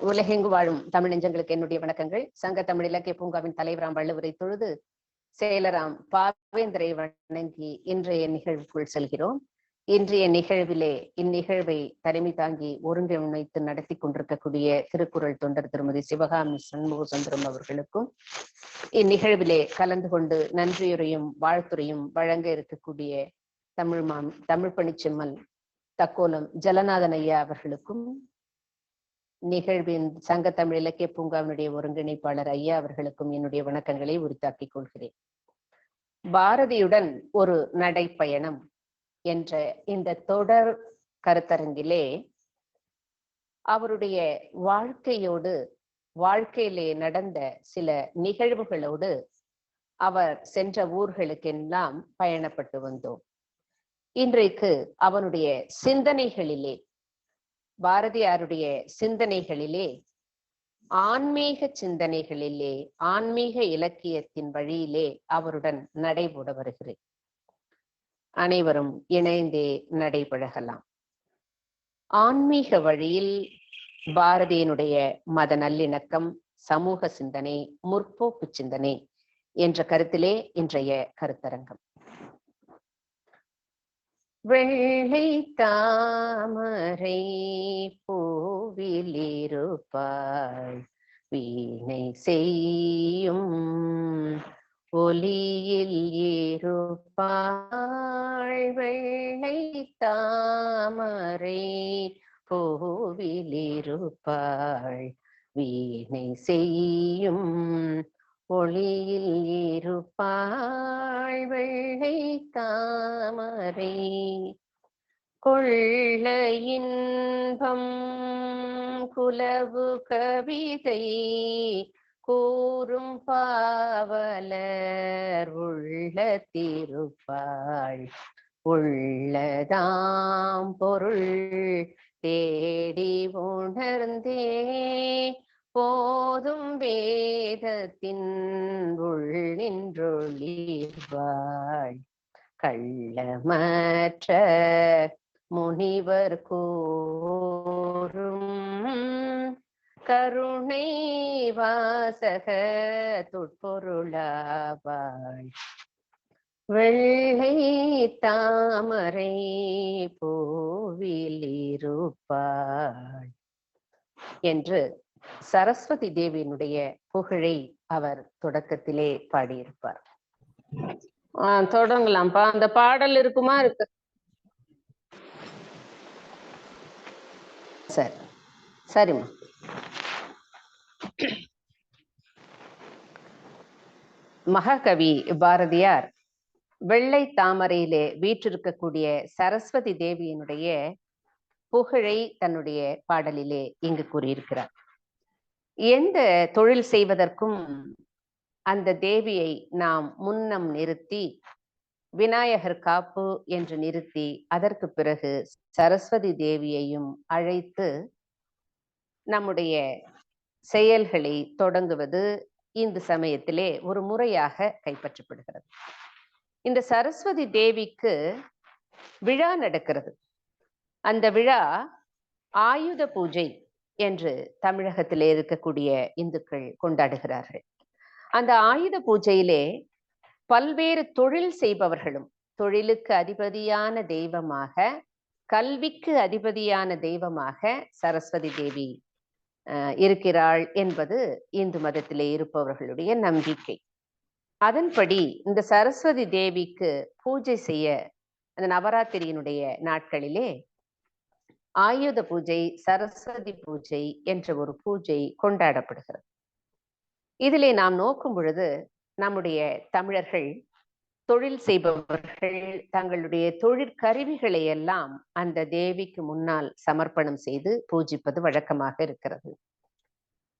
உலகெங்கு வாழும் தமிழ் நெஞ்சங்களுக்கு என்னுடைய வணக்கங்கள். சங்க தமிழ் இலக்கிய பூங்காவின் தலைவராம் வள்ளுவரை தொழுது செயலராம் பாவேந்தரை வணங்கி இன்றைய நிகழ்வுக்குள் செல்கிறோம். இன்றைய நிகழ்விலே இந்நிகழ்வை தலைமை தாங்கி ஒருங்கிணைத்து நடத்தி கொண்டிருக்கக்கூடிய திருக்குறள் தொண்டர் திருமதி சிவகாமி சண்முக சுந்தரம் அவர்களுக்கும், இந்நிகழ்விலே கலந்து கொண்டு நன்றியுரையும் வாழ்த்துறையும் வழங்க இருக்கக்கூடிய தமிழ் பணிச்செம்மல் தக்கோலம் ஜலநாதன் ஐயா அவர்களுக்கும், நிகழ்வின் சங்க தமிழ் இலக்கிய பூங்காவினுடைய ஒருங்கிணைப்பாளர் ஐயா அவர்களுக்கும் என்னுடைய வணக்கங்களை உரித்தாக்கிக் கொள்கிறேன். பாரதியுடன் ஒரு நடைப்பயணம் என்ற இந்த தொடர் கருத்தரங்கிலே அவருடைய வாழ்க்கையிலே நடந்த சில நிகழ்வுகளோடு அவர் சென்ற ஊர்களுக்கெல்லாம் பயணப்பட்டு வந்தோம். இன்றைக்கு அவனுடைய சிந்தனைகளிலே, பாரதியாருடைய சிந்தனைகளிலே, ஆன்மீக சிந்தனைகளிலே, ஆன்மீக இலக்கியத்தின் வழியிலே அவருடன் நடைபோட வருகிறேன். அனைவரும் இணைந்தே நடைபழகலாம். ஆன்மீக வழியில் பாரதியினுடைய மத நல்லிணக்கம், சமூக சிந்தனை, முற்போக்கு சிந்தனை என்ற கருத்திலே இன்றைய கருத்தரங்கம். வெள்ளை தாமரை பூவிலிருப்பாள், வீணை செய்யும் ஒலியில் இருப்பாள். வெள்ளை தாமரை பூவிலிருப்பாள், வீணை செய்யும் ஒளியில் இருப்பாள். வெள்ளை தாமரை கொள்ள இன்பம் குலவு கவிதை கூறும் பாவலர் உள்ளத்திருப்பாள். உள்ளதாம் பொருள் தேடி உணர்ந்தே போதும் வேதத்தின் உள் நின்றொழிவாள். கள்ளமற்ற முனிவர் கூறும் கருணை வாசக தொட்பொருளாவாள். வெள்ளை தாமரை பூவிலிருப்பாள் என்று சரஸ்வதி தேவியினுடைய புகழை அவர் தொடக்கத்திலே பாடியிருப்பார். தொடங்கலாம்ப்பா. அந்த பாடல் இருக்குமா? இருக்கு. சரி, சரிம்மா. மகாகவி பாரதியார் வெள்ளை தாமரையிலே வீற்றிருக்கக்கூடிய சரஸ்வதி தேவியினுடைய புகழை தன்னுடைய பாடலிலே இங்கு கூறியிருக்கிறார். எந்த தொழில் செய்வதற்கும் அந்த தேவியை நாம் முன்னம் நிறுத்தி, விநாயகர் காப்பு என்று நிறுத்தி, அதற்கு பிறகு சரஸ்வதி தேவியையும் அழைத்து நம்முடைய செயல்களை தொடங்குவது இந்த சமயத்திலே ஒரு முறையாக கைப்பற்றப்படுகிறது. இந்த சரஸ்வதி தேவிக்கு விழா நடக்கிறது. அந்த விழா ஆயுத பூஜை என்று தமிழகத்திலே இருக்கக்கூடிய இந்துக்கள் கொண்டாடுகிறார்கள். அந்த ஆயுத பூஜையிலே பல்வேறு தொழில் செய்பவர்களும், தொழிலுக்கு அதிபதியான தெய்வமாக, கல்விக்கு அதிபதியான தெய்வமாக சரஸ்வதி தேவி இருக்கிறாள் என்பது இந்து மதத்திலே இருப்பவர்களுடைய நம்பிக்கை. அதன்படி இந்த சரஸ்வதி தேவிக்கு பூஜை செய்ய அந்த நவராத்திரியினுடைய நாட்களிலே ஆயுத பூஜை, சரஸ்வதி பூஜை என்ற ஒரு பூஜை கொண்டாடப்படுகிறது. இதிலே நாம் நோக்கும் பொழுது நம்முடைய தமிழர்கள், தொழில் செய்பவர்கள் தங்களுடைய தொழிற்கருவிகளை எல்லாம் அந்த தேவிக்கு முன்னால் சமர்ப்பணம் செய்து பூஜிப்பது வழக்கமாக இருக்கிறது.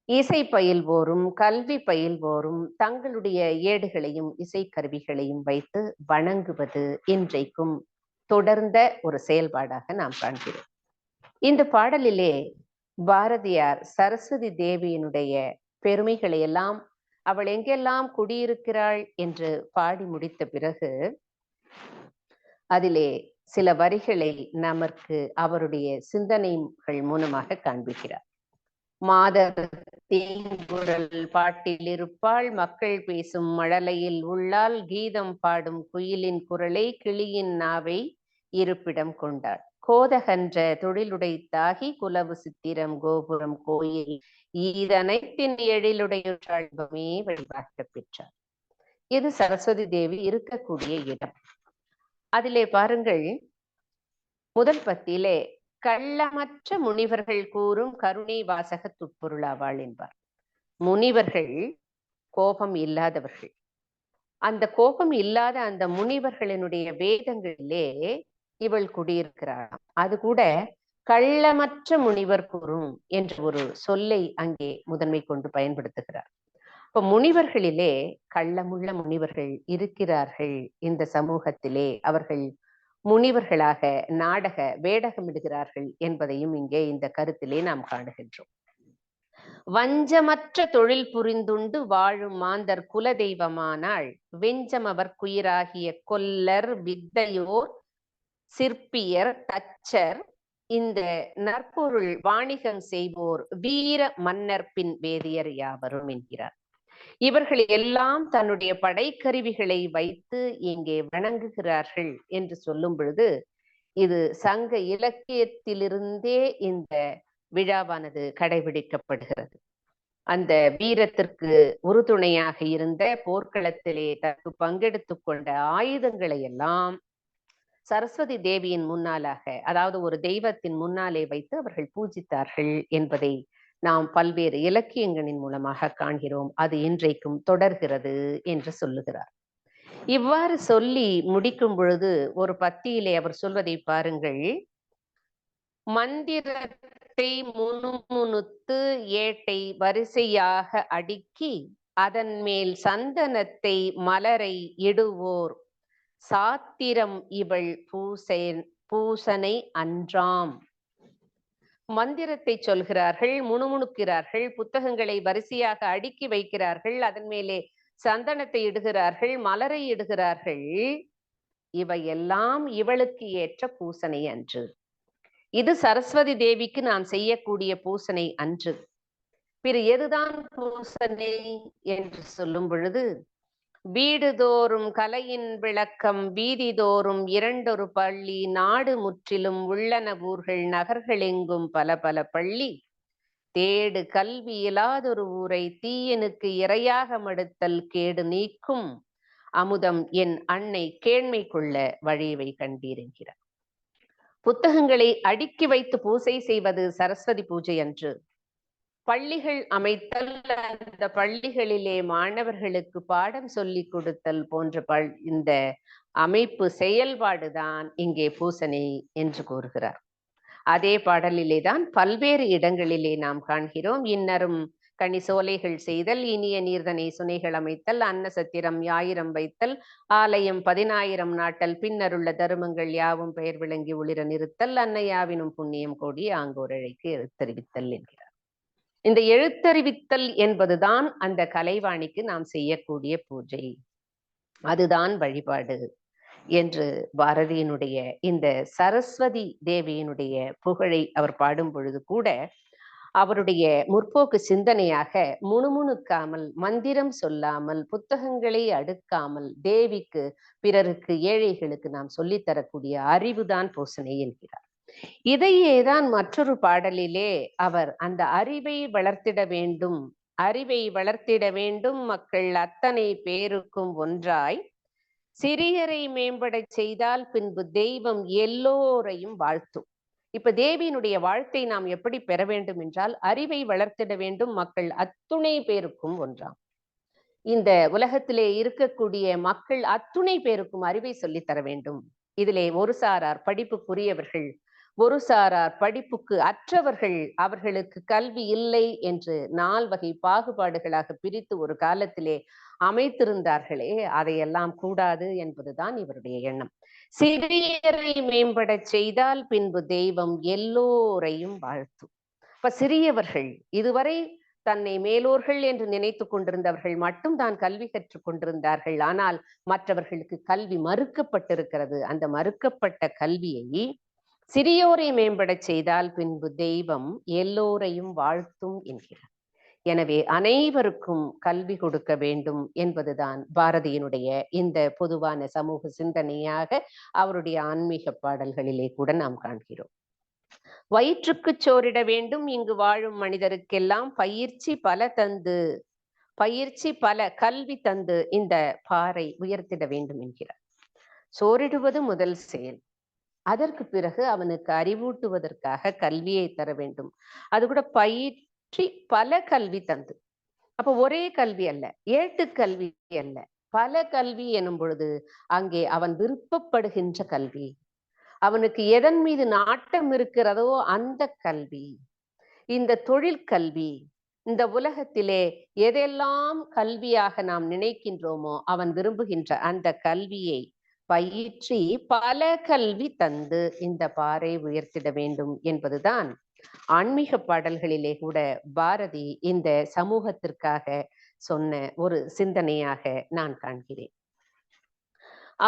இசை பயில்வோரும் கல்வி பயில்வோரும் தங்களுடைய ஏடுகளையும் இசைக்கருவிகளையும் வைத்து வணங்குவது இன்றைக்கும் தொடர்ந்த ஒரு செயல்பாடாக நாம் காண்கிறோம். இந்த பாடலிலே பாரதியார் சரஸ்வதி தேவியினுடைய பெருமைகளை எல்லாம், அவள் எங்கெல்லாம் குடியிருக்கிறாள் என்று பாடி முடித்த பிறகு அதிலே சில வரிகளை நமக்கு அவருடைய சிந்தனைகள் மூலமாக காண்பிக்கிறார். மாதர் தீங்குழல் பாட்டில் இருப்பாள், மக்கள் பேசும் மழலையில் உள்ளால், கீதம் பாடும் குயிலின் குரலை, கிளியின் நாவை இருப்பிடம் கொண்டாள். கோதகன்ற தொழிலுடைத்தாகி, குலவு சித்திரம் கோபுரம் கோயில் ஈதனைத்தின் எழிலுடையுமே வழிபாட்டு பெற்றார். இது சரஸ்வதி தேவி இருக்கக்கூடிய இடம். அதிலே பாருங்கள், முதல் பத்தியிலே கள்ளமற்ற முனிவர்கள் கூறும் கருணை வாசக துட்பொருளாவாள் என்பார். முனிவர்கள் கோபம் இல்லாதவர்கள். அந்த கோபம் இல்லாத அந்த முனிவர்களினுடைய வேதங்களிலே இவள் குடியிருக்கிறாள். அது கூட கள்ளமற்ற முனிவர் கூறும் என்ற ஒரு சொல்லை அங்கே முதன்மை கொண்டு பயன்படுத்துகிறார். இப்ப முனிவர்களிலே கள்ளமுள்ள முனிவர்கள் இருக்கிறார்கள் இந்த சமூகத்திலே. அவர்கள் முனிவர்களாக நாடக வேடகமிடுகிறார்கள் என்பதையும் இங்கே இந்த கருத்திலே நாம் காணுகின்றோம். வஞ்சமற்ற தொழில் புரிந்துண்டு வாழும் மாந்தர் குலதெய்வமானாள், வெஞ்சம் அவர் குயிராகிய கொல்லர் வித்தையோர் சிற்பியர் தச்சர் இந்த நற்பொருள் வாணிகம் செய்வோர் வீர மன்னர் பின் வேதியர் யாவரும் என்கிறார். இவர்கள் எல்லாம் தன்னுடைய படைக்கருவிகளை வைத்து இங்கே வணங்குகிறார்கள் என்று சொல்லும் பொழுது, இது சங்க இலக்கியத்திலிருந்தே இந்த விழாவானது கடைபிடிக்கப்படுகிறது. அந்த வீரத்திற்கு உறுதுணையாக இருந்த போர்க்களத்திலே தனக்கு பங்கெடுத்துக் கொண்ட ஆயுதங்களை எல்லாம் சரஸ்வதி தேவியின் முன்னாலாக, அதாவது ஒரு தெய்வத்தின் முன்னாலே வைத்து அவர்கள் பூஜித்தார்கள் என்பதை நாம் பல்வேறு இலக்கியங்களின் மூலமாக காண்கிறோம். அது இன்றைக்கும் தொடர்கிறது என்று சொல்லுகிறார். இவ்வாறு சொல்லி முடிக்கும் பொழுது ஒரு பத்தியிலே அவர் சொல்வதை பாருங்கள். மந்திரத்தை முணுமுணுத்து ஏட்டை வரிசையாக அடுக்கி அதன் மேல் சந்தனத்தை மலரை இடுவோர் சாத்திரம் இவள் பூசனை அன்றாம். மந்திரத்தை சொல்கிறார்கள், முணுமுணுக்கிறார்கள், புத்தகங்களை வரிசையாக அடுக்கி வைக்கிறார்கள், அதன் மேலே சந்தனத்தை இடுகிறார்கள், மலரை இடுகிறார்கள். இவையெல்லாம் இவளுக்கு ஏற்ற பூசனை அன்று. இது சரஸ்வதி தேவிக்கு நாம் செய்யக்கூடிய பூசனை அன்று. பிற எதுதான் பூசனை என்று சொல்லும் பொழுது, வீடுதோறும் கலையின் விளக்கம், வீதிதோறும் இரண்டொரு பள்ளி, நாடு முற்றிலும் உள்ளன ஊர்கள், நகர்களெங்கும் பல பல பள்ளி, தேடு கல்வி இயலாதொரு ஊரை தீயனுக்கு இரையாக மடுத்தல் கேடு நீக்கும் அமுதம் என் அன்னை கேண்மை கொள்ள வழிவை கண்டீரென்கிறார். புத்தகங்களை அடுக்கி வைத்து பூசை செய்வது சரஸ்வதி பூஜை அன்று. பள்ளிகள் அமைத்தல், அந்த பள்ளிகளிலே மாணவர்களுக்கு பாடம் சொல்லி கொடுத்தல் போன்ற இந்த அமைப்பு செயல்பாடுதான் இங்கே பூசனை என்று கூறுகிறார். அதே பாடலிலே தான் பல்வேறு இடங்களிலே நாம் காண்கிறோம். இன்னரும் கனி சோலைகள் செய்தல், இனிய நீர்தனை சுனைகள் அமைத்தல், அன்ன சத்திரம் 1000 வைத்தல், ஆலயம் 10,000 நாட்டல், பின்னருள்ள தருமங்கள் யாவும் பெயர் விளங்கி ஒளிர நிறுத்தல், அன்னையாவினும் புண்ணியம் கோடி ஆங்கோரழைக்கு எழுத்தறிவித்தல் என்கிறார். இந்த எழுத்தறிவித்தல் என்பதுதான் அந்த கலைவாணிக்கு நாம் செய்யக்கூடிய பூஜை, அதுதான் வழிபாடு என்று பாரதியினுடைய இந்த சரஸ்வதி தேவியினுடைய புகழை அவர் பாடும் பொழுது கூட அவருடைய முற்போக்கு சிந்தனையாக முணுமுணுக்காமல், மந்திரம் சொல்லாமல், புத்தகங்களை அடுக்காமல், தேவிக்கு பிறருக்கு ஏழைகளுக்கு நாம் சொல்லித்தரக்கூடிய அறிவுதான் பூசனை என்கிறார். இதையேதான் மற்றொரு பாடலிலே அவர் அந்த அறிவை வளர்த்திட வேண்டும், அறிவை வளர்த்திட வேண்டும், மக்கள் அத்தனை பேருக்கும் ஒன்றாய் சிறியரை மேம்படச் செய்தால் பின்பு தெய்வம் எல்லோரையும் வாழ்த்தும். இப்ப தேவியினுடைய வாழ்த்தை நாம் எப்படி பெற வேண்டும் என்றால், அறிவை வளர்த்திட வேண்டும், மக்கள் அத்துணை பேருக்கும் ஒன்றாம். இந்த உலகத்திலே இருக்கக்கூடிய மக்கள் அத்துணை பேருக்கும் அறிவை சொல்லித் தர வேண்டும். இதிலே ஒரு சாரார் படிப்புக்குரியவர்கள், ஒரு சாரார் படிப்புக்கு அற்றவர்கள், அவர்களுக்கு கல்வி இல்லை என்று 4 வகை பாகுபாடுகளாக பிரித்து ஒரு காலத்திலே அமைத்திருந்தார்களே, அதையெல்லாம் கூடாது என்பதுதான் இவருடைய எண்ணம். சிறியரை மேம்பட செய்தால் பின்பு தெய்வம் எல்லோரையும் வாழ்த்தும். இப்ப சிறியவர்கள், இதுவரை தன்னை மேலோர்கள் என்று நினைத்து கொண்டிருந்தவர்கள் மட்டும் தான் கல்வி கற்றுக் கொண்டிருந்தார்கள். ஆனால் மற்றவர்களுக்கு கல்வி மறுக்கப்பட்டிருக்கிறது. அந்த மறுக்கப்பட்ட கல்வியை சிறியோரை மேம்படச் செய்தால் பின்பு தெய்வம் எல்லோரையும் வாழ்த்தும் என்கிறார். எனவே அனைவருக்கும் கல்வி கொடுக்க வேண்டும் என்பதுதான் பாரதியினுடைய இந்த பொதுவான சமூக சிந்தனையாக அவருடைய ஆன்மீக பாடல்களிலே கூட நாம் காண்கிறோம். வயிற்றுக்கு சோறிட வேண்டும் இங்கு வாழும் மனிதருக்கெல்லாம் பயிற்சி பல கல்வி தந்து இந்த பாறை உயர்த்திட வேண்டும் என்கிறார். சோறிடுவது முதல் செயல். அதற்கு பிறகு அவனுக்கு அறிவூட்டுவதற்காக கல்வியை தர வேண்டும். அது கூட பயிற்சி பல கல்வி தந்து. அப்ப ஒரே கல்வி அல்ல, ஏட்டுக்கல்வி அல்ல, பல கல்வி எனும் பொழுது அங்கே அவன் விருப்பப்படுகின்ற கல்வி, அவனுக்கு எதன் மீது நாட்டம் இருக்கிறதோ அந்த கல்வி, இந்த தொழிற்கல்வி, இந்த உலகத்திலே எதெல்லாம் கல்வியாக நாம் நினைக்கின்றோமோ அவன் விரும்புகின்ற அந்த கல்வியை பயிற்சி பல கல்வி தந்து இந்த பாறை உயர்த்திட வேண்டும் என்பதுதான் ஆன்மீக பாடல்களிலே கூட பாரதி இந்த சமூகத்திற்காக சொன்ன ஒரு சிந்தனையாக நான் காண்கிறேன்.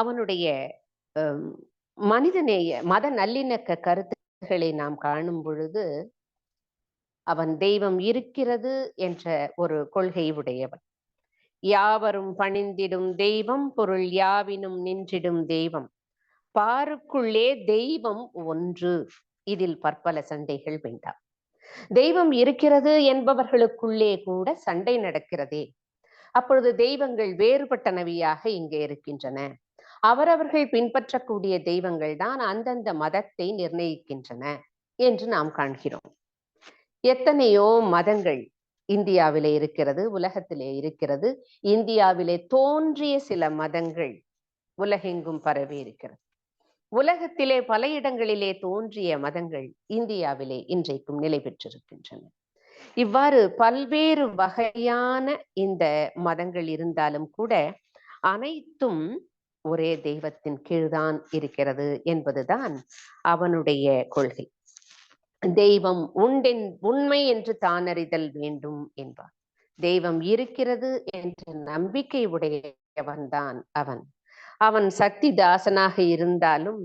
அவனுடைய மனிதநேய மத நல்லிணக்க கருத்துக்களை நாம் காணும் பொழுது அவன் தெய்வம் இருக்கிறது என்ற ஒரு கொள்கை உடையவன். யாவரும் பணிந்திடும் தெய்வம், பொருள் யாவினும் நின்றிடும் தெய்வம், பாருக்குள்ளே தெய்வம் ஒன்று, இதில் பற்பல சண்டைகள் வேண்டாம். தெய்வம் இருக்கிறது என்பவர்களுக்குள்ளே கூட சண்டை நடக்கிறதே. அப்பொழுது தெய்வங்கள் வேறுபட்டனவியாக இங்கே இருக்கின்றன. அவரவர்கள் பின்பற்றக்கூடிய தெய்வங்கள் தான் அந்தந்த மதத்தை நிர்ணயிக்கின்றன என்று நாம் காண்கிறோம். எத்தனையோ மதங்கள் இந்தியாவிலே இருக்கிறது, உலகத்திலே இருக்கிறது. இந்தியாவிலே தோன்றிய சில மதங்கள் உலகெங்கும் பரவி இருக்கிறது. உலகத்திலே பல இடங்களிலே தோன்றிய மதங்கள் இந்தியாவிலே இன்றைக்கும் நிலை பெற்றிருக்கின்றன. இவ்வாறு பல்வேறு வகையான இந்த மதங்கள் இருந்தாலும் கூட அனைத்தும் ஒரே தெய்வத்தின் கீழ்தான் இருக்கிறது என்பதுதான் அவனுடைய கொள்கை. தெய்வம் உண்மை என்று தானறிதல் வேண்டும் என்பார். தெய்வம் இருக்கிறது என்ற நம்பிக்கை உடையவன் தான் அவன். அவன் சக்தி தாசனாக இருந்தாலும்,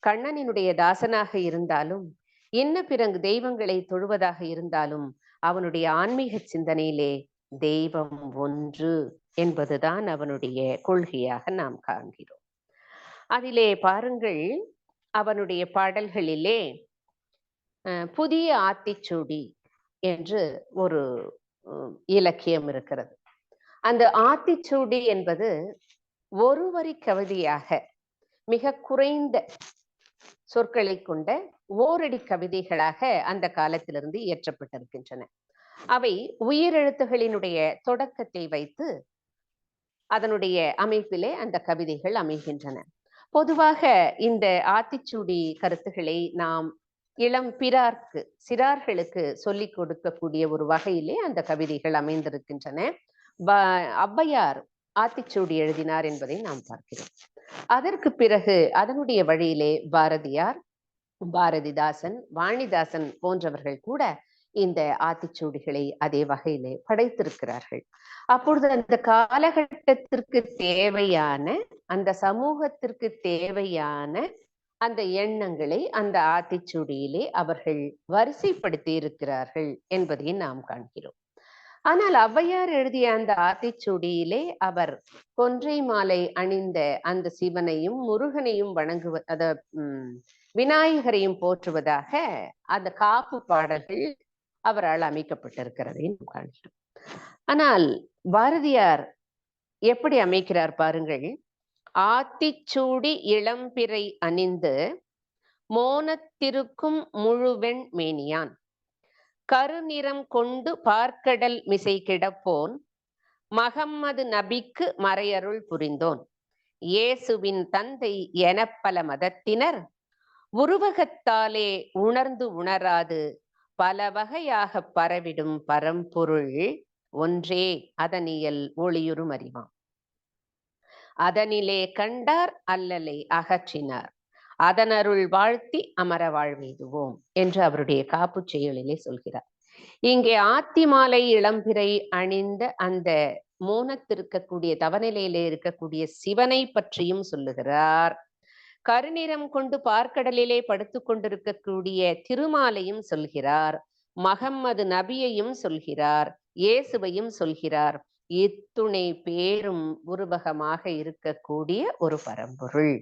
கண்ணனினுடைய தாசனாக இருந்தாலும், என்ன பிறகு தெய்வங்களை தொழுவதாக இருந்தாலும், அவனுடைய ஆன்மீக சிந்தனையிலே தெய்வம் ஒன்று என்பதுதான் அவனுடைய கொள்கையாக நாம் காண்கிறோம். அதிலே பாருங்கள், அவனுடைய பாடல்களிலே புதிய ஆத்திச்சூடி என்று ஒரு இலக்கியம் இருக்கிறது. அந்த ஆத்திச்சூடி என்பது ஒரு வரி கவிதையாக மிக குறைந்த சொற்களை கொண்ட ஓரடி கவிதைகளாக அந்த காலத்திலிருந்து இயற்றப்பட்டிருக்கின்றன. அவை உயிரெழுத்துகளினுடைய தொடக்கத்தை வைத்து அதனுடைய அமைப்பிலே அந்த கவிதைகள் அமைகின்றன. பொதுவாக இந்த ஆத்திச்சூடி கருத்துக்களை நாம் இளம் சிறார்களுக்கு சொல்லிக் கொடுக்கக்கூடிய ஒரு வகையிலே அந்த கவிதைகள் அமைந்திருக்கின்றன. ஔவையார் ஆத்திச்சூடி எழுதினார் என்பதை நாம் பார்க்கிறோம். அதற்கு பிறகு அதனுடைய வழியிலே பாரதியார், பாரதிதாசன், வாணிதாசன் போன்றவர்கள் கூட இந்த ஆத்திச்சூடிகளை அதே வகையிலே படைத்திருக்கிறார்கள். அப்பொழுது அந்த காலகட்டத்திற்கு தேவையான, அந்த சமூகத்திற்கு தேவையான அந்த எண்ணங்களை அந்த ஆத்திச்சூடியிலே அவர்கள் வரிசைப்படுத்தி இருக்கிறார்கள் என்பதை நாம் காண்கிறோம். ஆனால் ஔவையார் எழுதிய அந்த ஆத்திச்சூடியிலே அவர் கொன்றை மாலை அணிந்த அந்த சிவனையும் முருகனையும் விநாயகரையும் போற்றுவதாக அந்த காப்பு பாடல்கள் அவரால் அமைக்கப்பட்டிருக்கிறதை நாம் காண்கிறோம். ஆனால் பாரதியார் எப்படி அமைக்கிறார் பாருங்கள். ஆத்திச்சூடி இளம்பிறை அணிந்து மோனத்திருக்கும் முழுவெண் மேனியான், கருநிறம் கொண்டு பார்க்கடல் மிசை கிடப்போன், மகம்மது நபிக்கு மறையருள் புரிந்தோன், இயேசுவின் தந்தை எனப்பல மதத்தினர் உருவகத்தாலே உணர்ந்து உணராது பல வகையாக பரவிடும் பரம்பொருள் ஒன்றே அதனியல் ஒளியுறும் அறிவாம், அதனிலே கண்டார் அல்லலை அகற்றினார், அதனருள் வாழ்த்தி அமர வாழ்வெய்துவோம் என்று அவருடைய காப்பு செயலிலே சொல்கிறார். இங்கே ஆத்தி மாலை இளம்பிறை அணிந்த அந்த மோனத்திருக்கக்கூடிய தவநிலையிலே இருக்கக்கூடிய சிவனை பற்றியும் சொல்லுகிறார். கருநிறம் கொண்டு பார்க்கடலிலே படுத்துக் கொண்டிருக்கக்கூடிய திருமாலையும் சொல்கிறார், மகம்மது நபியையும் சொல்கிறார், இயேசுவையும் சொல்கிறார். இத்துணை பேரும் உருவகமாக இருக்கக்கூடிய ஒரு பரம்பொருள்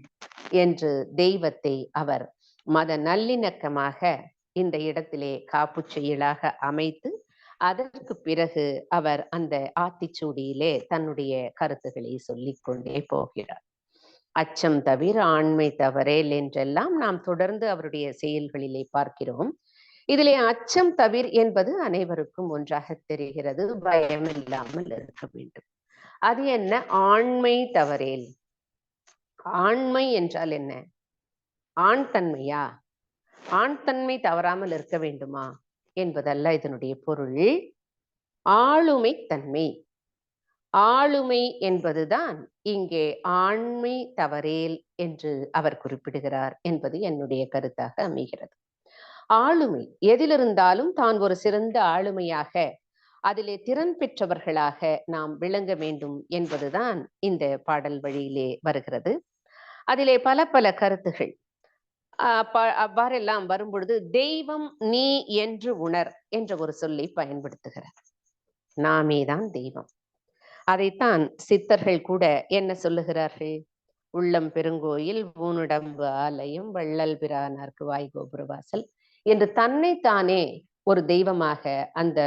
என்று தெய்வத்தை அவர் மத நல்லிணக்கமாக இந்த இடத்திலே காப்பு செயலாக அமைத்து, அதற்கு பிறகு அவர் அந்த ஆத்திச்சூடியிலே தன்னுடைய கருத்துக்களை சொல்லிக் கொண்டே போகிறார். அச்சம் தவிர ஆண்மை தவறேல் என்றெல்லாம் நாம் தொடர்ந்து அவருடைய செயல்களிலே பார்க்கிறோம். இதிலே அச்சம் தவிர என்பது அனைவருக்கும் ஒன்றாக தெரிகிறது. பயம் இல்லாமல் இருக்க வேண்டும். அது என்ன? ஆண்மை தவறேல். ஆண்மை என்றால் என்ன? ஆண் தன்மையா? ஆண் தன்மை தவறாமல் இருக்க வேண்டுமா என்பதல்ல இதனுடைய பொருள். ஆளுமை தன்மை. ஆளுமை என்பதுதான் இங்கே ஆண்மை தவறேல் என்று அவர் குறிப்பிடுகிறார் என்பது என்னுடைய கருத்தாக அமைகிறது. ஆளுமை எதிலிருந்தாலும் தான் ஒரு சிறந்த ஆளுமையாக, அதிலே திறன் பெற்றவர்களாக நாம் விளங்க வேண்டும் என்பதுதான் இந்த பாடல் வழியிலே வருகிறது. அதிலே பல பல கருத்துகள் அவ்வாறெல்லாம் வரும்பொழுது தெய்வம் நீ என்று உணர் என்ற ஒரு சொல்லை பயன்படுத்துகிறார். நாமேதான் தெய்வம். அதைத்தான் சித்தர்கள் கூட என்ன சொல்லுகிறார்கள்? உள்ளம் பெருங்கோயில், ஊனுடம்பு ஆலயம், வள்ளல் பிரானார்க்கு வாய்கோபுர வாசல் என்று தன்னைத்தானே ஒரு தெய்வமாக அந்த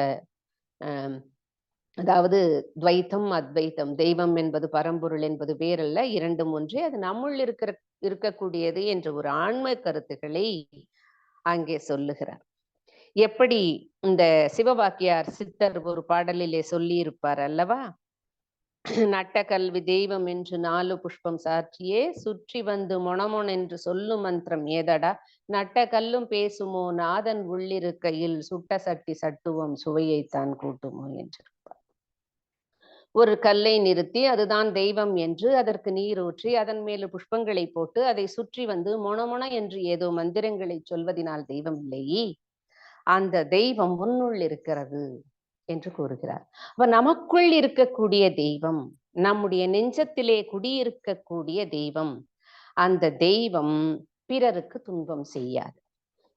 அதாவது துவைத்தம் அத்வைத்தம், தெய்வம் என்பது பரம்பொருள் என்பது வேறல்ல, இரண்டும் ஒன்றே, அது நம்முள் இருக்கக்கூடியது என்ற ஒரு ஆன்ம கருத்துக்களை அங்கே சொல்லுகிறார். எப்படி இந்த சிவவாக்கியார் சித்தர் ஒரு பாடலிலே சொல்லி இருப்பார் அல்லவா? நட்ட கல்வி தெய்வம் என்று 4 புஷ்பம் சாற்றியே சுற்றி வந்து மொணமொன் என்று சொல்லும் மந்திரம் ஏதடா, நட்ட கல்லும் பேசுமோ நாதன் உள்ளிருக்கையில் சுட்ட சட்டி சட்டுவம் சுவையைத்தான் கூட்டுமோ என்றிருப்பார். ஒரு கல்லை நிறுத்தி அதுதான் தெய்வம் என்று அதற்கு நீர் ஊற்றி அதன் மேல் புஷ்பங்களை போட்டு அதை சுற்றி வந்து மொணமொன என்று ஏதோ மந்திரங்களை சொல்வதனால் தெய்வம் இல்லையே, அந்த தெய்வம் உன்னுள் இருக்கிறது என்று கூறுகிறார். அப்ப நமக்குள் இருக்கக்கூடிய தெய்வம், நம்முடைய நெஞ்சத்திலே குடியிருக்கக்கூடிய தெய்வம், அந்த தெய்வம் பிறருக்கு துன்பம் செய்யாது.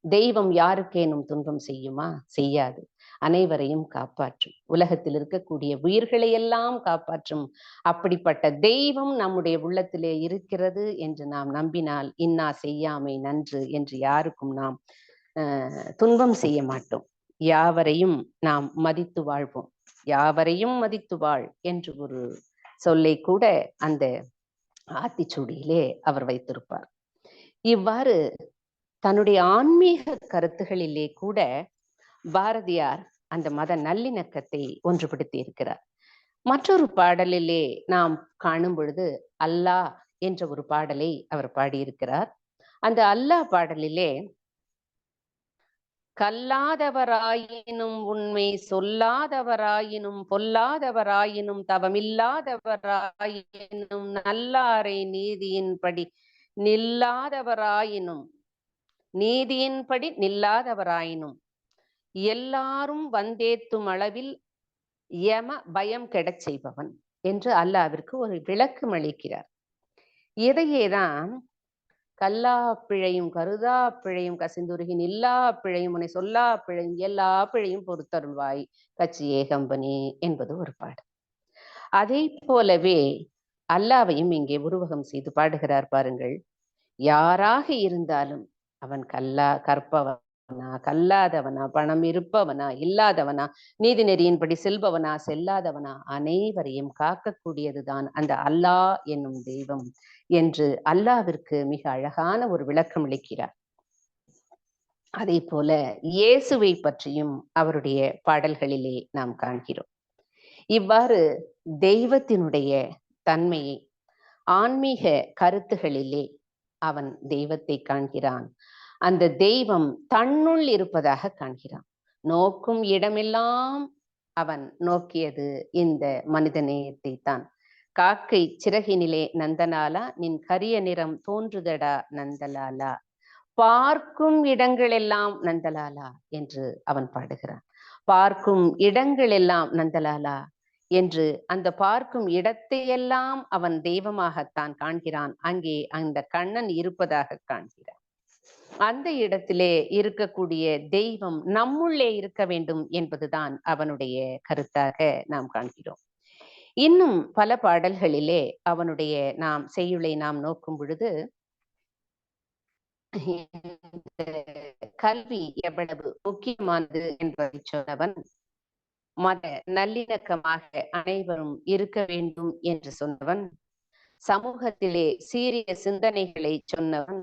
தெய்வம் யாருக்கேனும் துன்பம் செய்யுமா? செய்யாது. அனைவரையும் காப்பாற்றும். உலகத்தில் இருக்கக்கூடிய உயிர்களை எல்லாம் காப்பாற்றும். அப்படிப்பட்ட தெய்வம் நம்முடைய உள்ளத்திலே இருக்கிறது என்று நாம் நம்பினால் இன்னா செய்யாமை நன்று என்று யாருக்கும் நாம் துன்பம் செய்ய மாட்டோம். யாவரையும் நாம் மதித்து வாழ்வோம். யாவரையும் மதித்து வாழ் என்று ஒரு சொல்லை கூட அந்த ஆத்திச்சூடியிலே அவர் வைத்திருப்பார். இவ்வாறு தன்னுடைய ஆன்மீக கருத்துகளிலே கூட பாரதியார் அந்த மத நல்லிணக்கத்தை ஒன்றுபடுத்தி இருக்கிறார். மற்றொரு பாடலிலே நாம் காணும் பொழுது அல்லாஹ் என்ற ஒரு பாடலை அவர் பாடியிருக்கிறார். அந்த அல்லாஹ் பாடலிலே கல்லாதவராயினும் உண்மை சொல்லாதவராயினும் பொல்லாதவராயினும் தவமில்லாதவராயினும் நல்லாரை நீதியின்படி நில்லாதவராயினும் நீதியின்படி நில்லாதவராயினும் எல்லாரும் வந்தேத்தும் அளவில் யம பயம் கெடச் செய்பவன் என்று அல்லாவிற்கு ஒரு விளக்கம் அளிக்கிறார். இதையேதான் கல்லா பிழையும் கருதா பிழையும் கசிந்துருகி நில்லா பிழையும் உன்னை சொல்லா பிழையும் எல்லா பிழையும் பொறுத்தருள்வாய் கட்சியே கம்பனி என்பது ஒரு பாடல். அதே போலவே அல்லாவையும் இங்கே உருவகம் செய்து பாடுகிறார் பாருங்கள். யாராக இருந்தாலும் அவன் கற்பவனா கல்லாதவனா, பணம் இருப்பவனா இல்லாதவனா, நீதி நெறியின்படி செல்பவனா செல்லாதவனா, அனைவரையும் காக்கக்கூடியதுதான் அந்த அல்லாஹ் என்னும் தெய்வம் என்று அல்லாவிற்கு மிக அழகான ஒரு விளக்கம் அளிக்கிறார். அதே போல இயேசுவை பற்றியும் அவருடைய பாடல்களிலே நாம் காண்கிறோம். இவ்வாறு தெய்வத்தினுடைய தன்மையை ஆன்மீக கருத்துகளிலே அவன் தெய்வத்தை காண்கிறான். அந்த தெய்வம் தன்னுள் இருப்பதாக காண்கிறான். நோக்கும் இடமெல்லாம் அவன் நோக்கியது இந்த மனித நேயத்தை தான். காக்கை சிறகினிலே நந்தலாலா நின் கரிய நிறம் தோன்றுதடா நந்தலாலா, பார்க்கும் இடங்களெல்லாம் நந்தலாலா என்று அவன் பாடுகிறான். பார்க்கும் இடங்களெல்லாம் நந்தலாலா என்று அந்த பார்க்கும் இடத்தையெல்லாம் அவன் தெய்வமாகத்தான் காண்கிறான். அங்கே அந்த கண்ணன் இருப்பதாக காண்கிறான். அந்த இடத்திலே இருக்கக்கூடிய தெய்வம் நம்முள்ளே இருக்க வேண்டும் என்பதுதான் அவனுடைய கருத்தாக நாம் காண்கிறோம். இன்னும் பல பாடல்களிலே அவனுடைய செய்யுளை நாம் நோக்கும் பொழுது கல்வி எவ்வளவு முக்கியமானது என்பதை சொன்னவன், மத நல்லிணக்கமாக அனைவரும் இருக்க வேண்டும் என்று சொன்னவன், சமூகத்திலே சீரிய சிந்தனைகளை சொன்னவன்,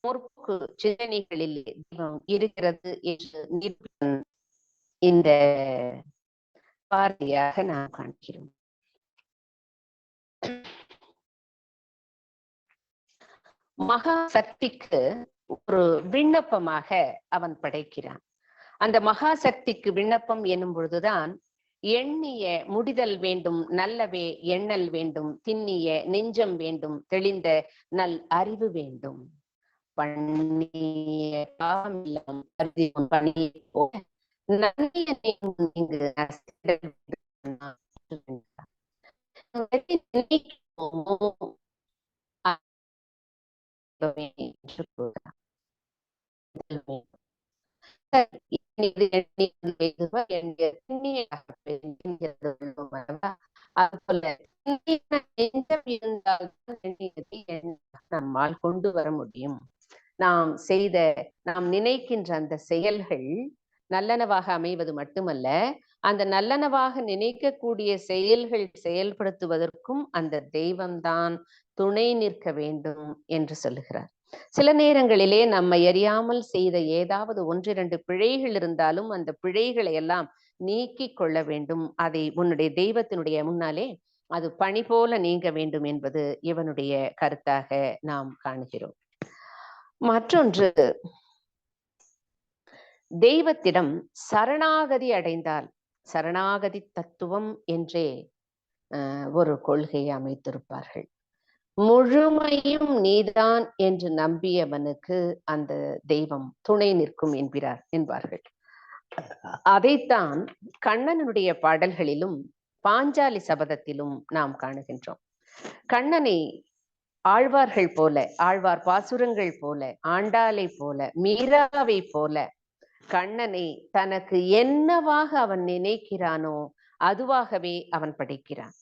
முற்போக்கு சிந்தனைகளிலே தெய்வம் இருக்கிறது என்று நிரூபிப்பவன் இந்த பாரதியாக நாம் காண்கிறோம். மகா சக்திக்கு ஒரு விண்ணப்பமாக அவன் படைக்கிறான். அந்த மகா சக்திக்கு விண்ணப்பம் என்னும் பொழுதுதான், எண்ணிய முடிதல் வேண்டும், நல்லவே எண்ணல் வேண்டும், திண்ணிய நெஞ்சம் வேண்டும், தெளிந்த நல் அறிவு வேண்டும், பண்ணிய பாவமெல்லாம் அறிவும் பணியை போல நன்னிய இங்கு நம்மால் கொண்டு வர முடியும். நாம் நினைக்கின்ற அந்த செயல்கள் நல்லனவாக அமைவது மட்டுமல்ல, அந்த நல்லனவாக நினைக்கக்கூடிய செயல்கள் செயல்படுத்துவதற்கும் அந்த தெய்வம்தான் துணை நிற்க வேண்டும் என்று சொல்லுகிறார். சில நேரங்களிலே நம்மை அறியாமல் செய்த ஏதாவது 1-2 பிழைகள் இருந்தாலும் அந்த பிழைகளை எல்லாம் நீக்கிக் கொள்ள வேண்டும். அதை உன்னுடைய தெய்வத்தினுடைய முன்னாலே அது பணி போல நீங்க வேண்டும் என்பது இவனுடைய கருத்தாக நாம் காணுகிறோம். மற்றொன்று, தெய்வத்திடம் சரணாகதி அடைந்தால், சரணாகதி தத்துவம் என்றே ஒரு கொள்கையை அமைத்திருப்பார்கள். முழுமையும் நீதான் என்று நம்பியவனுக்கு அந்த தெய்வம் துணை நிற்கும் என்பார்கள். அதைத்தான் கண்ணனுடைய பாடல்களிலும் பாஞ்சாலி சபதத்திலும் நாம் காணுகின்றோம். கண்ணனை ஆழ்வார்கள் போல, ஆழ்வார் பாசுரங்கள் போல, ஆண்டாளை போல, மீராவை போல கண்ணனை தனக்கு என்னவாக அவன் நினைக்கிறானோ அதுவாகவே அவன் படைக்கிறான்.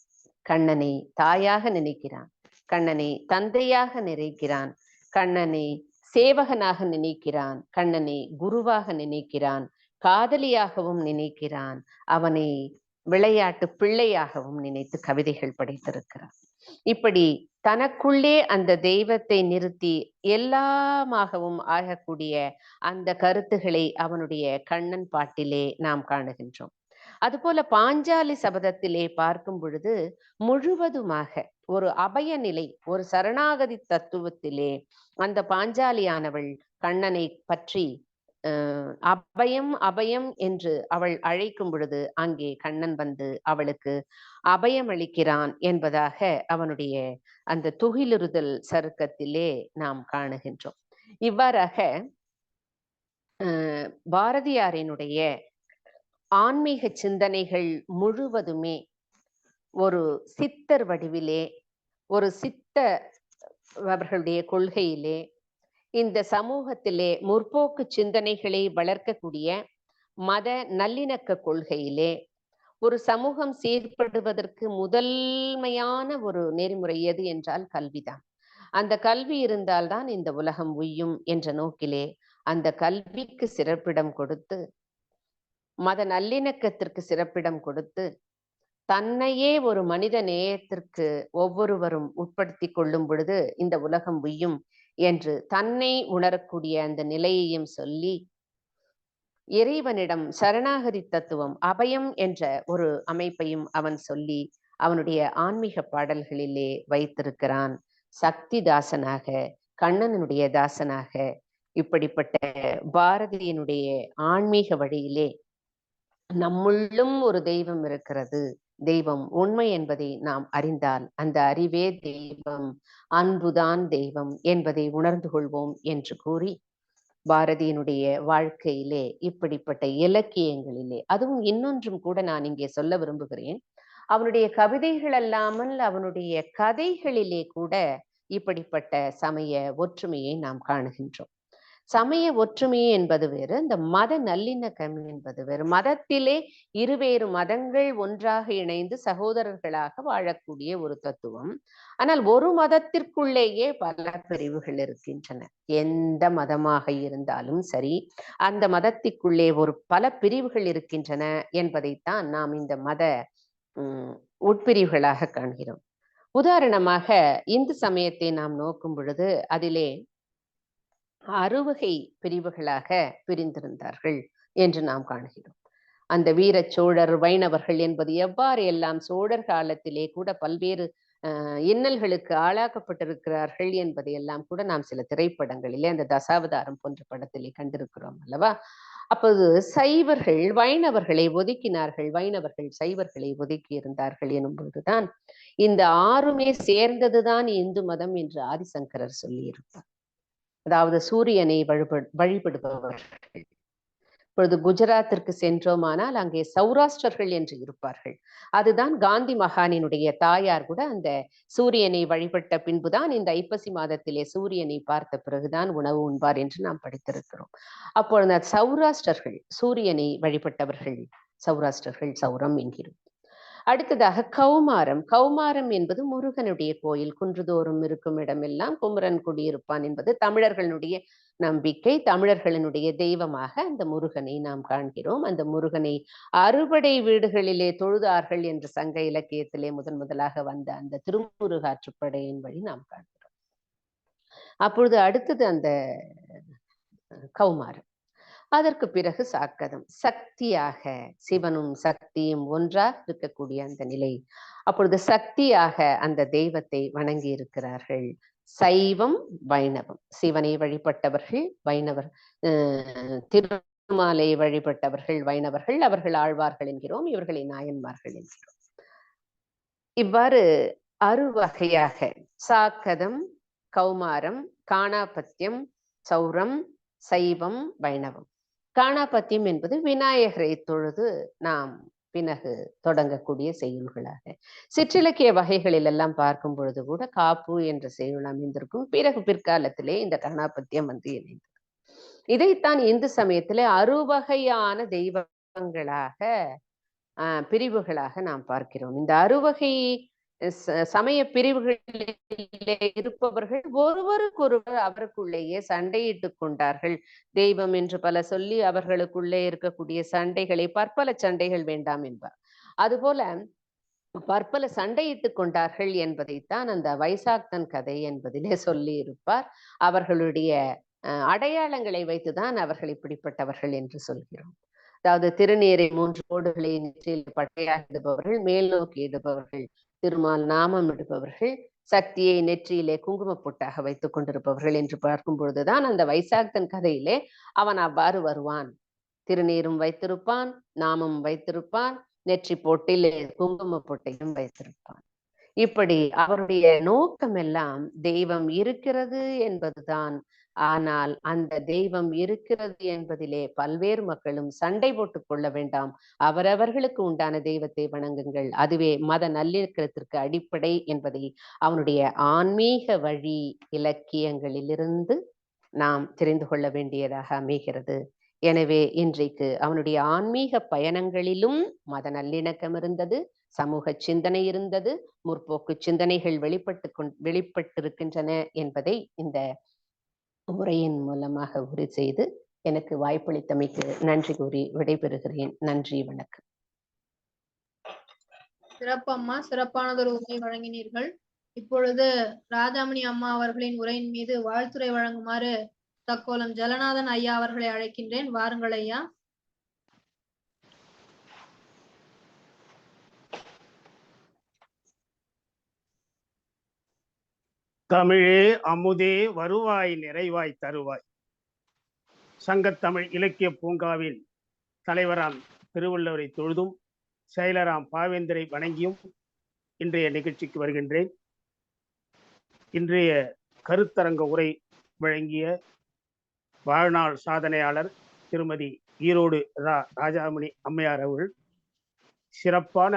கண்ணனை தாயாக நினைக்கிறான், கண்ணனை தந்தையாக நினைக்கிறான், கண்ணனை சேவகனாக நினைக்கிறான், கண்ணனை குருவாக நினைக்கிறான், காதலியாகவும் நினைக்கிறான், அவனை விளையாட்டு பிள்ளையாகவும் நினைத்து கவிதைகள் படைத்திருக்கிறான். இப்படி தனக்குள்ளே அந்த தெய்வத்தை நிறுத்தி எல்லாமாகவும் ஆகக்கூடிய அந்த கருத்துக்களை அவனுடைய கண்ணன் பாட்டிலே நாம் காணுகின்றோம். அதுபோல பாஞ்சாலி சபதத்திலே பார்க்கும் பொழுது முழுவதுமாக ஒரு அபய நிலை, ஒரு சரணாகதி தத்துவத்திலே அந்த பாஞ்சாலியானவள் கண்ணனை பற்றி அபயம் அபயம் என்று அவள் அழைக்கும் பொழுது அங்கே கண்ணன் வந்து அவளுக்கு அபயம் அளிக்கிறான் என்பதாக அவனுடைய அந்த துகிலுறுதல் சருக்கத்திலே நாம் காணுகின்றோம். இவ்வாறாக பாரதியாரினுடைய ஆன்மீக சிந்தனைகள் முழுவதுமே ஒரு சித்தர் வடிவிலே, ஒரு அவர்களுடைய கொள்கையிலே, இந்த சமூகத்திலே முற்போக்கு சிந்தனைகளை வளர்க்கக்கூடிய மத நல்லிணக்க கொள்கையிலே ஒரு சமூகம் சீர்படுவதற்கு முதன்மையான ஒரு நெறிமுறை எது என்றால் கல்விதான். அந்த கல்வி இருந்தால்தான் இந்த உலகம் உய்யும் என்ற நோக்கிலே அந்த கல்விக்கு சிறப்பிடம் கொடுத்து, மத நல்லிணக்கத்திற்கு சிறப்பிடம் கொடுத்து, தன்னையே ஒரு மனித நேயத்திற்கு ஒவ்வொருவரும் உட்படுத்தி கொள்ளும் பொழுது இந்த உலகம் உய்யும் என்று தன்னை உணரக்கூடிய அந்த நிலையையும் சொல்லி, இறைவனிடம் சரணாகதி தத்துவம், அபயம் என்ற ஒரு அமைப்பையும் அவன் சொல்லி அவனுடைய ஆன்மீக பாடல்களிலே வைத்திருக்கிறான். சக்தி தாசனாக, கண்ணனுடைய தாசனாக, இப்படிப்பட்ட பாரதியினுடைய ஆன்மீக வழியிலே நம்முள்ளும் ஒரு தெய்வம் இருக்கிறது, தெய்வம் உண்மை என்பதை நாம் அறிந்தால் அந்த அறிவே தெய்வம், அன்புதான் தெய்வம் என்பதை உணர்ந்து கொள்வோம் என்று கூறி, பாரதியினுடைய வாழ்க்கையிலே இப்படிப்பட்ட இலக்கியங்களிலே, அதுவும் இன்னொன்றும் கூட நான் இங்கே சொல்ல விரும்புகிறேன். அவனுடைய கவிதைகள் அல்லாமல் அவனுடைய கதைகளிலே கூட இப்படிப்பட்ட சமய ஒற்றுமையை நாம் காணுகின்றோம். சமய ஒற்றுமை என்பது வேறு, இந்த மத நல்லிணக்கம் என்பது வேறு. மதத்திலே இருவேறு மதங்கள் ஒன்றாக இணைந்து சகோதரர்களாக வாழக்கூடிய ஒரு தத்துவம். ஆனால் ஒரு மதத்திற்குள்ளேயே பல பிரிவுகள் இருக்கின்றன. எந்த மதமாக இருந்தாலும் சரி, அந்த மதத்திற்குள்ளே பல பிரிவுகள் இருக்கின்றன என்பதைத்தான் நாம் இந்த மத உட்பிரிவுகளாக காண்கிறோம். உதாரணமாக இந்து சமயத்தை நாம் நோக்கும் பொழுது அதிலே 6 பிரிவுகளாக பிரிந்திருந்தார்கள் என்று நாம் காணுகிறோம். அந்த வீர சோழர் வைணவர்கள் என்பது எவ்வாறு எல்லாம் சோழர் காலத்திலே கூட பல்வேறு இன்னல்களுக்கு ஆளாக்கப்பட்டிருக்கிறார்கள் என்பதை எல்லாம் கூட நாம் சில திரைப்படங்களிலே அந்த தசாவதாரம் போன்ற படத்திலே கண்டிருக்கிறோம் அல்லவா? அப்போது சைவர்கள் வைணவர்களை ஒதுக்கினார்கள், வைணவர்கள் சைவர்களை ஒதுக்கி இருந்தார்கள் எனும் பொழுதுதான் இந்த 6மே சேர்ந்ததுதான் இந்து மதம் என்று ஆதிசங்கரர் சொல்லியிருப்பார். அதாவது சூரியனை வழிபடுபவர்கள். இப்பொழுது குஜராத்திற்கு சென்றோமானால் அங்கே சௌராஷ்டிரர்கள் என்று இருப்பார்கள். அதுதான் காந்தி மகானினுடைய தாயார் கூட அந்த சூரியனை வழிபட்ட பின்புதான் இந்த ஐப்பசி மாதத்திலே சூரியனை பார்த்த பிறகுதான் உணவு உண்பார் என்று நாம் படித்திருக்கிறோம். அப்பொழுது சௌராஷ்டிரர்கள் சூரியனை வழிபட்டவர்கள் சௌராஷ்டிரர்கள் சௌரம் என்கிறோம். அடுத்ததாக கௌமாரம். கௌமாரம் என்பது முருகனுடைய கோயில். குன்றுதோறும் இருக்கும் இடமெல்லாம் குமரன் குடியிருப்பான் என்பது தமிழர்களுடைய நம்பிக்கை. தமிழர்களினுடைய தெய்வமாக அந்த முருகனை நாம் காண்கிறோம். அந்த முருகனை அறுபடை வீடுகளிலே தொழுதார்கள் என்று சங்க இலக்கியத்திலே முதலாக வந்த அந்த திருமுருகாற்றுப்படையின் வழி நாம் காண்கிறோம். அப்பொழுது அடுத்தது அந்த கௌமாரம். அதற்கு பிறகு சாக்கதம். சக்தியாக சிவனும் சக்தியும் ஒன்றாக இருக்கக்கூடிய அந்த நிலை. அப்பொழுது சக்தியாக அந்த தெய்வத்தை வணங்கி இருக்கிறார்கள். சைவம் வைணவம். சிவனை வழிபட்டவர்கள் வைணவர், திருமாலை வழிபட்டவர்கள் வைணவர்கள், அவர்கள் ஆழ்வார்கள் என்கிறோம், இவர்களை நாயன்மார்கள் என்கிறோம். இவ்வாறு 6 வகையாக சாக்கதம், கௌமாரம், காணாபத்தியம், சௌரம், சைவம், வைணவம். காணாபத்தியம் என்பது விநாயகரை தொழுது நாம் பிறகு தொடங்கக்கூடிய செய்யுள்களாக. சிற்றிலக்கிய வகைகளில் எல்லாம் பார்க்கும் பொழுது கூட காப்பு என்ற செய்யுள் அமைந்திருக்கும். பிறகு பிற்காலத்திலே இந்த காணாபத்தியம் இணைந்தது. இதைத்தான் இந்து சமயத்திலே 6 வகையான தெய்வங்களாக பிரிவுகளாக நாம் பார்க்கிறோம். இந்த 6 சமய பிரிவுகளிலே இருப்பவர்கள் ஒருவருக்கொருவர் அவருக்குள்ளேயே சண்டையிட்டுக் கொண்டார்கள். தெய்வம் என்று பல சொல்லி அவர்களுக்குள்ளே இருக்கக்கூடிய சண்டைகளை, பற்பல சண்டைகள் வேண்டாம் என்பார். அதுபோல பற்பல சண்டையிட்டுக் கொண்டார்கள் என்பதைத்தான் அந்த வைசாக்தன் கதை என்பதிலே சொல்லி இருப்பார். அவர்களுடைய அடையாளங்களை வைத்துதான் அவர்கள் இப்படிப்பட்டவர்கள் என்று சொல்கிறோம். அதாவது திருநீரை 3 கோடுகளை நெற்றியில் பட்டையாக இடுபவர்கள், மேல் நோக்கி இடுபவர்கள், திருமால் நாமம் இடுபவர்கள், சக்தியை நெற்றியிலே குங்கும பொட்டாக வைத்துக் கொண்டிருப்பவர்கள் என்று பார்க்கும் பொழுதுதான் அந்த வைசாக்தன் கதையிலே அவன் அவ்வாறு வருவான். திருநீரும் வைத்திருப்பான், நாமம் வைத்திருப்பான், நெற்றி பொட்டிலே குங்கும பொட்டையும் வைத்திருப்பான். இப்படி அவருடைய நோக்கம் எல்லாம் தெய்வம் இருக்கிறது என்பதுதான். ஆனால் அந்த தெய்வம் இருக்கிறது என்பதிலே பல்வேறு மக்களும் சண்டை போட்டுக் கொள்ள வேண்டாம். அவரவர்களுக்கு உண்டான தெய்வத்தை வணங்குங்கள், அதுவே மத நல்லிணக்கத்திற்கு அடிப்படை என்பதை அவனுடைய ஆன்மீக வழி இலக்கியங்களிலிருந்து நாம் தெரிந்து கொள்ள வேண்டியதாக அமைகிறது. எனவே இன்றைக்கு அவனுடைய ஆன்மீக பயணங்களிலும் மத நல்லிணக்கம் இருந்தது, சமூக சிந்தனை இருந்தது, முற்போக்கு சிந்தனைகள் வெளிப்பட்டிருக்கின்றன என்பதை இந்த உரையின் மூலமாக உறுதி செய்து எனக்கு வாய்ப்பளித்தமைக்கு நன்றி கூறி விடைபெறுகிறேன். நன்றி, வணக்கம். சிறப்பம்மா, சிறப்பானதொரு உரை வழங்கினீர்கள். இப்பொழுது ராஜாமணி அம்மா அவர்களின் உரையின் மீது வாழ்த்துரை வழங்குமாறு தக்கோலம் ஜலநாதன் ஐயா அவர்களை அழைக்கின்றேன். வாருங்கள் ஐயா. தமிழே அமுதே வருவாய் நிறைவாய் தருவாய். சங்கத்தமிழ் இலக்கிய பூங்காவின் தலைவராம் திருவள்ளுவரை தொழுதும் செயலராம் பாவேந்தரை வணங்கியும் இன்றைய நிகழ்ச்சிக்கு வருகின்றேன். இன்றைய கருத்தரங்க உரை வழங்கிய வாழ்நாள் சாதனையாளர் திருமதி ஈரோடு ராஜாமணி அம்மையார் அவர்கள் சிறப்பான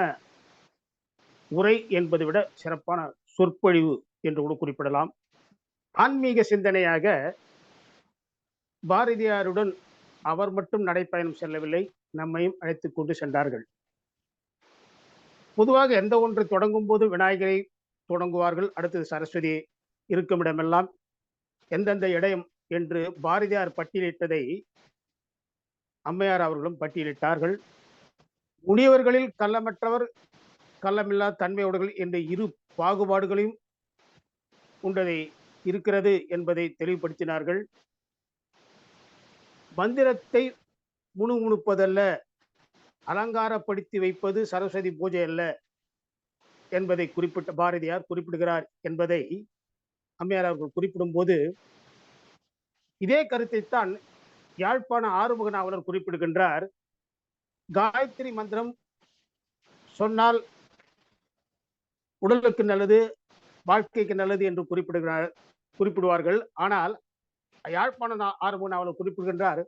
உரை என்பதை விட சிறப்பான சொற்பொழிவு என்று கூட குறிப்பிடலாம். ஆன்மீக சிந்தனையாக பாரதியாருடன் அவர் மட்டும் நடைப்பயணம் செல்லவில்லை, நம்மையும் அழைத்துக் கொண்டு சென்றார்கள். பொதுவாக எந்த ஒன்று தொடங்கும் போது விநாயகரை தொடங்குவார்கள், அடுத்தது சரஸ்வதி இருக்கும் இடமெல்லாம் எந்தெந்த இடம் என்று பாரதியார் பட்டியலிட்டதை அம்மையார் அவர்களும் பட்டியலிட்டார்கள். முனிவர்களில் கள்ளமற்றவர், கள்ளமில்லா தன்மையோடுகள் என்ற இரு பாகுபாடுகளையும் உண்டதை இருக்கிறது என்பதை தெளிவுபடுத்தினார்கள். மந்திரத்தை முணுமுணுப்பதல்ல, அலங்காரப்படுத்தி வைப்பது சரஸ்வதி பூஜை அல்ல என்பதை குறிப்பிட்ட பாரதியார் குறிப்பிடுகிறார் என்பதை அம்மையார் அவர்கள் குறிப்பிடும் போது இதே கருத்தைத்தான் யாழ்ப்பாண ஆறுமுக நாவலர் குறிப்பிடுகின்றார். காயத்ரி மந்திரம் சொன்னால் உடலுக்கு நல்லது, வாழ்க்கைக்கு நல்லது என்று குறிப்பிடுவார்கள். ஆனால் யாழ்ப்பாண ஆறுமுக நாவலர் குறிப்பிடுகின்றார்,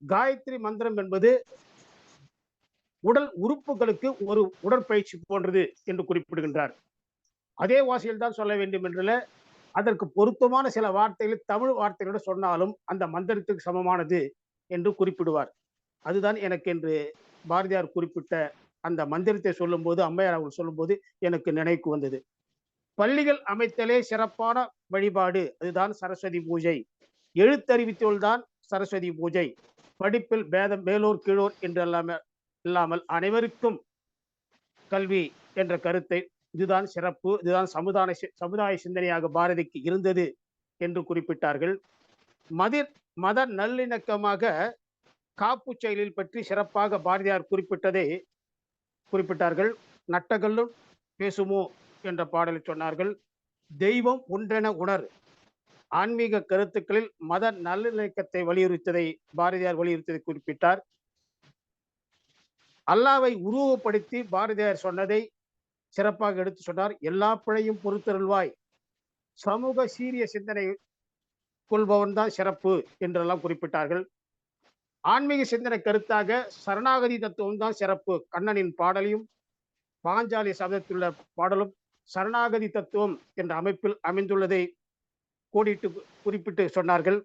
காயத்ரி மந்திரம் என்பது உடல் உறுப்புகளுக்கு ஒரு உடற்பயிற்சி போன்றது என்று குறிப்பிடுகின்றார். அதே வாசியில் தான் சொல்ல வேண்டும் என்றில்ல, அதற்கு பொருத்தமான சில வார்த்தைகள் தமிழ் வார்த்தைகளோடு சொன்னாலும் அந்த மந்திரத்துக்கு சமமானது என்று குறிப்பிடுவார். அதுதான் எனக்கு என்று பாரதியார் குறிப்பிட்ட அந்த மந்திரத்தை சொல்லும் போது, அம்மையார் அவர்கள் சொல்லும் போது எனக்கு நினைவுக்கு வந்தது. பள்ளிகள் அமைத்தலே சிறப்பான வழிபாடு, அதுதான் சரஸ்வதி பூஜை. எழுத்தறிவித்தல் தான் சரஸ்வதி பூஜை. படிப்பில் பேதம் மேலோர் கீழோர் என்று இல்லாமல் அனைவருக்கும் கல்வி என்ற கருத்தை, இதுதான் சிறப்பு, இதுதான் சமுதாய சிந்தனையாக பாரதிக்கு இருந்தது என்று குறிப்பிட்டார்கள். மத நல்லிணக்கமாக காப்பு செயலில் பற்றி சிறப்பாக பாரதியார் குறிப்பிட்டார்கள். நட்டகல்லும் பேசுமோ என்ற பாடலை சொன்னார்கள். தெய்வம் ஒன்றென உணர், ஆன்மீக கருத்துக்களில் மத நல்லிணக்கத்தை வலியுறுத்ததை பாரதியார் வலியுறுத்ததை குறிப்பிட்டார். அல்லாவை உருவப்படுத்தி பாரதியார் சொன்னதை சிறப்பாக எடுத்து சொன்னார். எல்லா பிழையும் பொறுத்தருள்வாய், சமூக சீரிய சிந்தனை கொள்பவன் தான் சிறப்பு என்றெல்லாம் குறிப்பிட்டார்கள். ஆன்மீக சிந்தனை கருத்தாக சரணாகதி தத்துவம் தான் சிறப்பு. கண்ணனின் பாடலையும் பாஞ்சாலி சபதத்திலுள்ள பாடலும் சரணாகதி தத்துவம் என்ற அமைப்பில் அமைந்துள்ளதை கோடிட்டு குறிப்பிட்டு சொன்னார்கள்.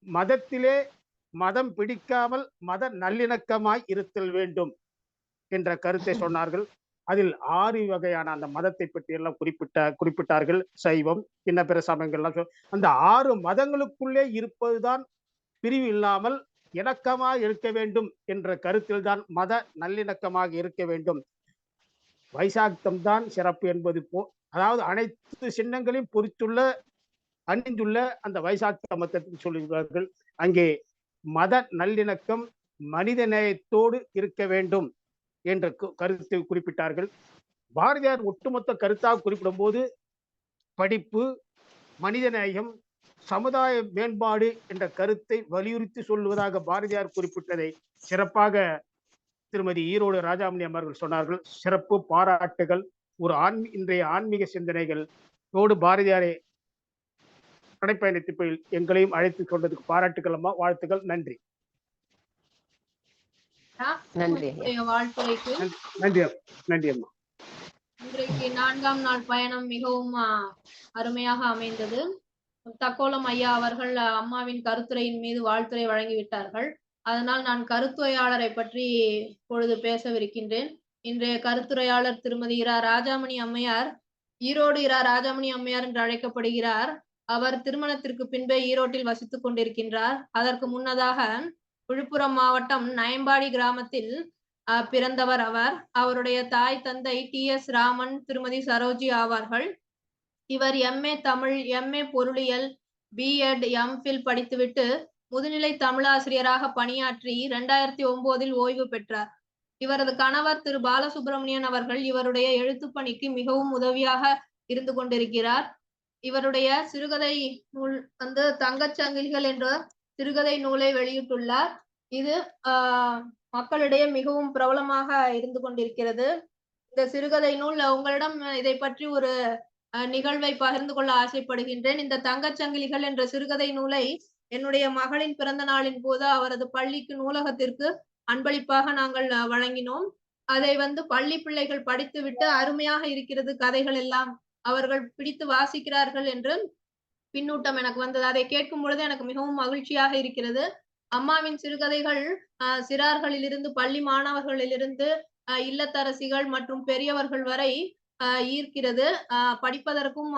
மதத்திலே மதம் பிடிக்காமல் மத நல்லிணக்கமாய் இருத்தல் வேண்டும் என்ற கருத்தை சொன்னார்கள். அதில் 6 வகையான அந்த மதத்தை பற்றி எல்லாம் குறிப்பிட்டார்கள். சைவம், இன்ன பிற சமயங்கள்லாம் அந்த 6 மதங்களுக்குள்ளே இருப்பதுதான் பிரிவு இல்லாமல் இணக்கமாக இருக்க வேண்டும் என்ற கருத்தில் தான் மத நல்லிணக்கமாக இருக்க வேண்டும். வைசாக்தம் தான் சிறப்பு என்பது அதாவது அனைத்து சின்னங்களையும் பொறித்துள்ள அணிந்துள்ள அந்த வைசாக்த மதத்தை சொல்லுகிறார்கள். அங்கே மத நல்லிணக்கம் மனித நேயத்தோடு இருக்க வேண்டும் என்ற கருத்தை குறிப்பிட்டார்கள். பாரதியார் ஒட்டுமொத்த கருத்தாக குறிப்பிடும் போது படிப்பு, மனித நேயம், சமுதாய மேம்பாடு என்ற கருத்தை வலியுறுத்தி சொல்லுவதாக பாரதியார் குறிப்பிட்டதை சிறப்பாக திருமதி ஈரோடு ராஜாமணி அம்மார்கள் சொன்னார்கள். சிறப்பு பாராட்டுகள். இன்றைய ஆன்மீக சிந்தனைகளோடு பாரதியாரை நடைப்பயணத்தில் எங்களையும் அழைத்து கொண்டதுக்கு பாராட்டுகள் அம்மா, வாழ்த்துக்கள். நன்றி. வாழ்த்துரைக்கு நன்றி அம்மா. இன்றைக்கு 4ஆம் நாள் பயணம் மிகவும் அருமையாக அமைந்தது. தக்கோலம் ஐயா அவர்கள் அம்மாவின் கருத்துரையின் மீது வாழ்த்துரை வழங்கிவிட்டார்கள். அதனால் நான் கருத்துரையாளரை பற்றி இப்பொழுது பேசவிருக்கின்றேன். இன்றைய கருத்துரையாளர் திருமதி இரா ராஜாமணி அம்மையார், ஈரோடு இரா ராஜாமணி அம்மையார் என்று அழைக்கப்படுகிறார். அவர் திருமணத்திற்கு பின்பே ஈரோட்டில் வசித்துக் கொண்டிருக்கின்றார். அதற்கு முன்னதாக விழுப்புரம் மாவட்டம் நயம்பாடி கிராமத்தில் பிறந்தவர் அவர். அவருடைய தாய் தந்தை TS ராமன், திருமதி சரோஜி ஆவார்கள். இவர் MA தமிழ், MA பொருளியல், B.Ed, MPhil படித்துவிட்டு முதுநிலை தமிழாசிரியராக பணியாற்றி 2009 ஓய்வு பெற்றார். இவரது கணவர் திரு பாலசுப்ரமணியன் அவர்கள் இவருடைய எழுத்து பணிக்கு மிகவும் உதவியாக இருந்து கொண்டிருக்கிறார். இவருடைய சிறுகதை நூல் தங்கச்சங்கிலிகள் என்ற சிறுகதை நூலை வெளியிட்டுள்ளார். இது மக்களிடையே மிகவும் பிரபலமாக இருந்து கொண்டிருக்கிறது. இந்த சிறுகதை நூல் உங்களிடம் இதை பற்றி ஒரு நிகழ்வை பகிர்ந்து கொள்ள ஆசைப்படுகின்றேன். இந்த தங்கச்சங்கிலிகள் என்ற சிறுகதை நூலை என்னுடைய மகளின் பிறந்த நாளின் போது அவரது பள்ளிக்கு நூலகத்திற்கு அன்பளிப்பாக நாங்கள் வழங்கினோம். அதை பள்ளி பிள்ளைகள் படித்துவிட்டு அருமையாக இருக்கிறது கதைகள் எல்லாம், அவர்கள் பிடித்து வாசிக்கிறார்கள் என்று பின்னூட்டம் எனக்கு வந்தது. அதை கேட்கும் பொழுது எனக்கு மிகவும் மகிழ்ச்சியாக இருக்கிறது. அம்மாவின் சிறுகதைகள் சிறார்களிலிருந்து, பள்ளி மாணவர்களிலிருந்து, இல்லத்தரசிகள் மற்றும் பெரியவர்கள் வரை ஈர்க்கிறது. படிப்பதற்கும்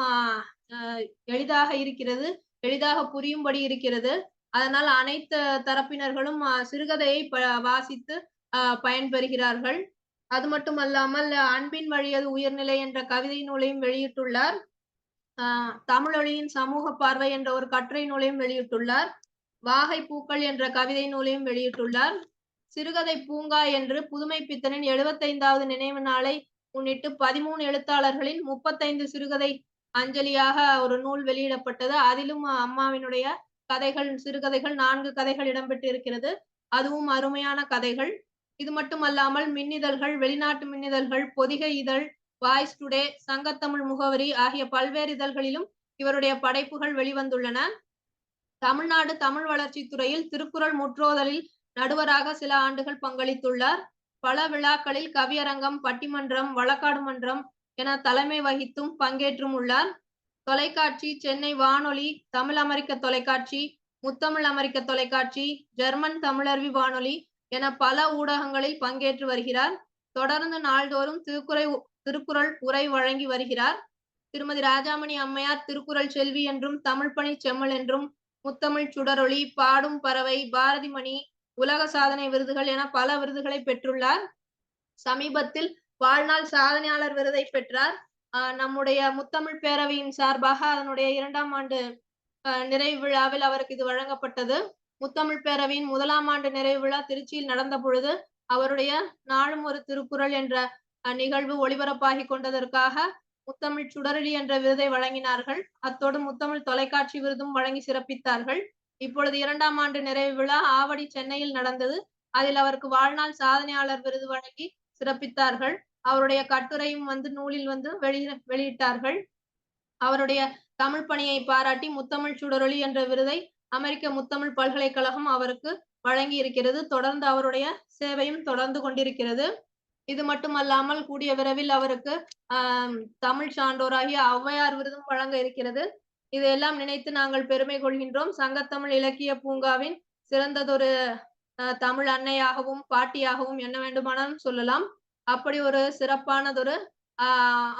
எளிதாக இருக்கிறது. எளிதாக புரியும்படி இருக்கிறது. அதனால் அனைத்து தரப்பினர்களும் சிறுகதையை வாசித்து பயன்பெறுகிறார்கள். அது மட்டுமல்லாமல் அன்பின் வழியது உயர்நிலை என்ற கவிதை நூலையும் வெளியிட்டுள்ளார். தமிழொலியின் சமூக பார்வை என்ற ஒரு கட்டுரை நூலையும் வெளியிட்டுள்ளார். வாகை பூக்கள் என்ற கவிதை நூலையும் வெளியிட்டுள்ளார். சிறுகதை பூங்கா என்று புதுமை பித்தனின் 75வது நினைவு நாளை முன்னிட்டு 13 எழுத்தாளர்களின் 35 சிறுகதை அஞ்சலியாக ஒரு நூல் வெளியிடப்பட்டது. அதிலும் அம்மாவினுடைய கதைகள், சிறுகதைகள் 4 கதைகள் இடம்பெற்றிருக்கிறது. அதுவும் அருமையான கதைகள். இது மட்டுமல்லாமல் மின்னிதழ்கள், வெளிநாட்டு மின்னிதழ்கள், பொதிகை இதழ், வாய்ஸ் டுடே, சங்கத்தமிழ் முகவரி ஆகிய பல்வேறு இதழ்களிலும் இவருடைய படைப்புகள் வெளிவந்துள்ளன. தமிழ்நாடு தமிழ் வளர்ச்சி துறையில் திருக்குறள் முற்றோதலில் நடுவராக சில ஆண்டுகள் பங்களித்துள்ளார். பல விழாக்களில் கவியரங்கம், பட்டிமன்றம், வழக்காடு மன்றம் என தலைமை வகித்தும் பங்கேற்றும் உள்ளார். தொலைக்காட்சி, சென்னை வானொலி, தமிழ் அமெரிக்க தொலைக்காட்சி, முத்தமிழ் அமெரிக்க தொலைக்காட்சி, ஜெர்மன் தமிழருவி வானொலி என பல ஊடகங்களில் பங்கேற்று வருகிறார். தொடர்ந்து நாள்தோறும் திருக்குறள் உரை வழங்கி வருகிறார். திருமதி ராஜாமணி அம்மையார் திருக்குறள் செல்வி என்றும், தமிழ் பணி செம்மல் என்றும், முத்தமிழ் சுடரொளி, பாடும் பறவை, பாரதி மணி, உலக சாதனை விருதுகள் என பல விருதுகளை பெற்றுள்ளார். சமீபத்தில் வாழ்நாள் சாதனையாளர் விருதை பெற்றார். நம்முடைய முத்தமிழ் பேரவையின் சார்பாக அதனுடைய 2ஆம் ஆண்டு நிறைவு விழாவில் அவருக்கு இது வழங்கப்பட்டது. முத்தமிழ் பேரவையின் 1ஆம் ஆண்டு நிறைவு விழா திருச்சியில் நடந்த பொழுது அவருடைய நாளும் ஒரு திருக்குறள் என்ற நிகழ்வு ஒளிபரப்பாகி கொண்டதற்காக முத்தமிழ் சுடரொளி என்ற விருதை வழங்கினார்கள். அத்தோடு முத்தமிழ் தொலைக்காட்சி விருதும் வழங்கி சிறப்பித்தார்கள். இப்பொழுது 2ஆம் ஆண்டு நிறைவு விழா ஆவடி சென்னையில் நடந்தது. அதில் அவருக்கு வாழ்நாள் சாதனையாளர் விருது வழங்கி சிறப்பித்தார்கள். அவருடைய கட்டுரையும் நூலில் வெளியிட்டார்கள். அவருடைய தமிழ் பணியை பாராட்டி முத்தமிழ் சுடரொளி என்ற விருதை அமெரிக்க முத்தமிழ் பல்கலைக்கழகம் அவருக்கு வழங்கி இருக்கிறது. தொடர்ந்து அவருடைய சேவையும் தொடர்ந்து கொண்டிருக்கிறது. இது மட்டுமல்லாமல் கூடிய விரைவில் அவருக்கு தமிழ் சான்றோராகிய ஔவையார் விருதும் வழங்க இருக்கிறது. இதையெல்லாம் நினைத்து நாங்கள் பெருமை கொள்கின்றோம். சங்கத்தமிழ் இலக்கிய பூங்காவின் சிறந்ததொரு தமிழ் அன்னையாகவும் பாட்டியாகவும் என்ன வேண்டுமானாலும் சொல்லலாம். அப்படி ஒரு சிறப்பானதொரு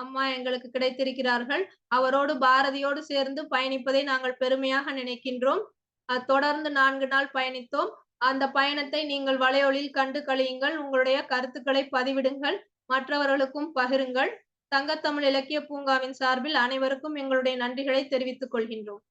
அம்மா எங்களுக்கு கிடைத்திருக்கிறார்கள். அவரோடு பாரதியோடு சேர்ந்து பயணிப்பதை நாங்கள் பெருமையாக நினைக்கின்றோம். தொடர்ந்து 4 நாள் பயணித்தோம். அந்த பயணத்தை நீங்கள் வலையொலியில் கண்டு களியுங்கள். உங்களுடைய கருத்துக்களை பதிவிடுங்கள், மற்றவர்களுக்கும் பகிருங்கள். சங்கத்தமிழ் இலக்கிய பூங்காவின் சார்பில் அனைவருக்கும் எங்களுடைய நன்றிகளை தெரிவித்துக் கொள்கின்றோம்.